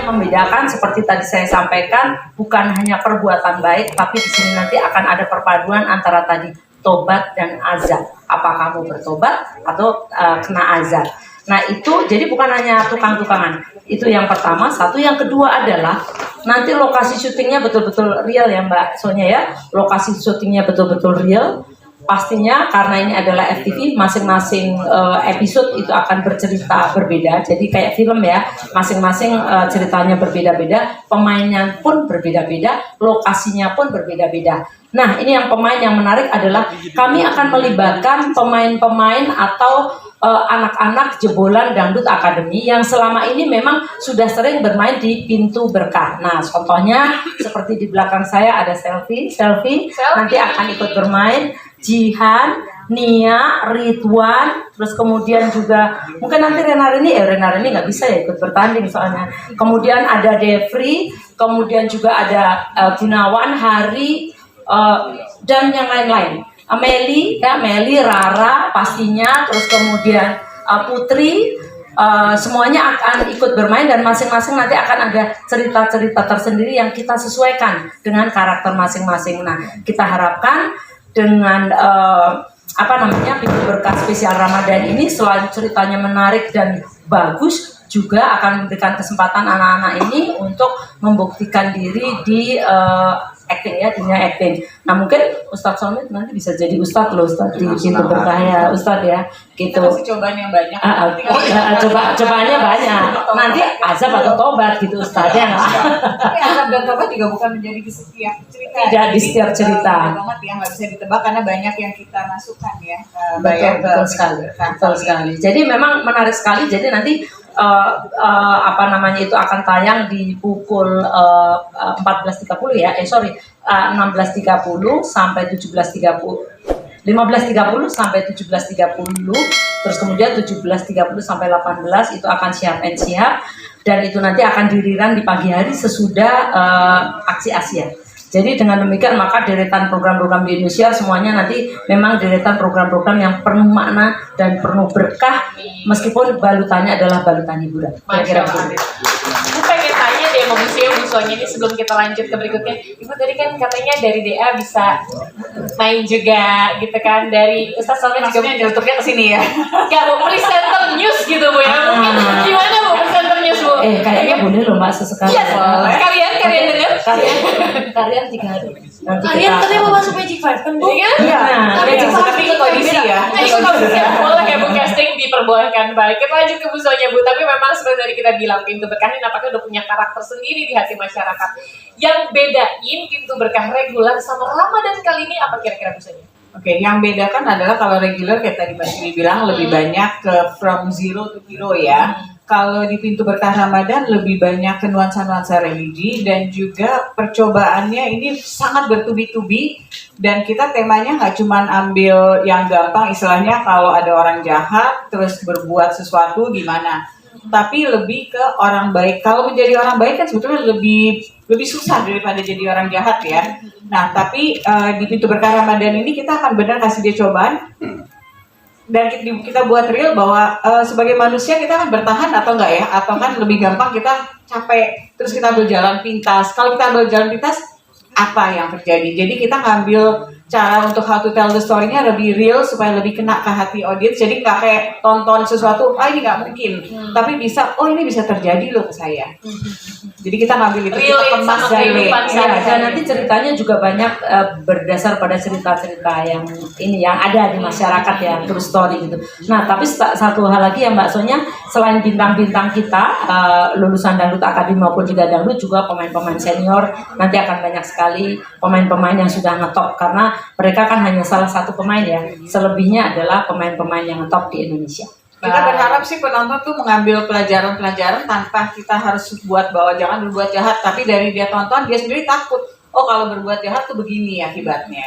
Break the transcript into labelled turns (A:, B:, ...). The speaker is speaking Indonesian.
A: yang membedakan seperti tadi saya sampaikan, bukan hanya perbuatan baik, tapi di sini nanti akan ada perpaduan antara tadi tobat dan azab. Apa kamu bertobat atau kena azab? Nah itu jadi bukan hanya tukang-tukangan. Itu yang pertama. Satu, yang kedua adalah nanti lokasi syutingnya betul-betul real ya Mbak Sonia ya. Lokasi syutingnya betul-betul real. Pastinya karena ini adalah FTV, masing-masing episode itu akan bercerita berbeda. Jadi kayak film ya, masing-masing ceritanya berbeda-beda, pemainnya pun berbeda-beda, lokasinya pun berbeda-beda. Nah, ini yang pemain yang menarik adalah kami akan melibatkan pemain-pemain atau anak-anak jebolan Dangdut Academy yang selama ini memang sudah sering bermain di Pintu Berkah. Nah, contohnya seperti di belakang saya ada Selfie nanti akan ikut bermain. Jihan, Nia, Ridwan, terus kemudian juga mungkin nanti Renarini nggak bisa ya ikut bertanding soalnya. Kemudian ada Devri, kemudian juga ada Gunawan, Hari, dan yang lain-lain. Meli, Rara pastinya, terus kemudian Putri, semuanya akan ikut bermain dan masing-masing nanti akan ada cerita-cerita tersendiri yang kita sesuaikan dengan karakter masing-masing. Nah, kita harapkan dengan Pintu Berkah spesial Ramadan ini selain ceritanya menarik dan bagus, juga akan memberikan kesempatan anak-anak ini untuk membuktikan diri di acting ya, dunia acting. Nah mungkin Ustadz Somit nanti bisa jadi Ustadz loh, Ustadz di Pintu Berkah ya, Ustadz ya, gitu.
B: Kita cobaan yang banyak.
A: Cobaannya banyak. Nanti azab atau tobat gitu Ustadz ya.
B: Tapi azab dan tobat juga bukan menjadi di setiap cerita.
A: Tidak di setiap cerita.
B: Banget ya, nggak bisa ditebak karena banyak yang kita masukkan ya.
A: Betul sekali. Jadi memang menarik sekali. Jadi nanti itu akan tayang di pukul 14.30 ya. 16.30 sampai 17.30. 15.30 sampai 17.30, terus kemudian 17.30 sampai 18 itu akan siap dan itu nanti akan diriran di pagi hari sesudah aksi Asia. Jadi dengan demikian maka deretan program-program di Indonesia semuanya nanti memang deretan program-program yang penuh makna dan penuh berkah meskipun balutannya adalah balutan hiburan. Kira-kira begitu.
C: Aku pengen tanya deh mau Bu Sonia ini sebelum kita lanjut ke berikutnya. Ibu tadi kan katanya dari DA bisa main juga gitu kan, dari Ustaz Salman juga
B: tutupnya ke sini ya.
C: Gak mau presenter news gitu Bu ya. Mungkin gimana Bu presenter news Bu?
A: Kayaknya boleh loh Mbak sesekali.
C: Iya, kalian dengar?
A: Kalian 3 hari. Nanti
C: kalian katanya mau masuk Magic 5 kan Bu? Iya.
B: Magic 5 tapi ikut audisi ya.
C: Boleh ya Bu, casting diperbolehkan. Baik, kita lanjut ke Bu Sonia Bu. Tapi memang seperti tadi kita bilang Pintu Berkah ini nampaknya udah punya karakter sendiri di hati masyarakat. Yang bedain Pintu Berkah reguler sama Ramadan kali ini apa kira-kira Bu Sonia?
B: Oke, yang bedakan adalah kalau reguler kayak tadi Mbak Sri bilang lebih banyak ke from zero to hero ya. Kalau di Pintu Berkah Ramadan lebih banyak ke nuansa-nuansa religi dan juga percobaannya ini sangat bertubi-tubi dan kita temanya nggak cuma ambil yang gampang istilahnya kalau ada orang jahat terus berbuat sesuatu gimana, tapi lebih ke orang baik. Kalau menjadi orang baik kan sebetulnya lebih susah daripada jadi orang jahat ya. Nah tapi di Pintu Berkah Ramadan ini kita akan benar kasih dia cobaan dan kita buat real bahwa sebagai manusia kita akan bertahan atau enggak ya, atau kan lebih gampang kita capek terus kita ambil jalan pintas. Kalau kita ambil jalan pintas apa yang terjadi? Jadi kita ngambil cara untuk how to tell the story-nya lebih real supaya lebih kena ke hati audiens. Jadi nggak kayak tonton sesuatu, ini nggak mungkin, tapi bisa, ini bisa terjadi loh ke saya. Jadi kita ngambil itu, kita kemas
A: dan nanti ceritanya juga banyak berdasar pada cerita-cerita yang ada di masyarakat ya, true story gitu. Nah tapi satu hal lagi ya Mbak Sonia, selain bintang-bintang kita lulusan Dangdut Academy maupun juga Dangdut, juga pemain-pemain senior nanti akan banyak sekali pemain-pemain yang sudah ngetop karena mereka kan hanya salah satu pemain ya, selebihnya adalah pemain-pemain yang ngetop di Indonesia.
B: Kita berharap sih penonton tuh mengambil pelajaran-pelajaran tanpa kita harus buat bahwa jangan berbuat jahat, tapi dari dia tonton dia sendiri takut, kalau berbuat jahat tuh begini akibatnya.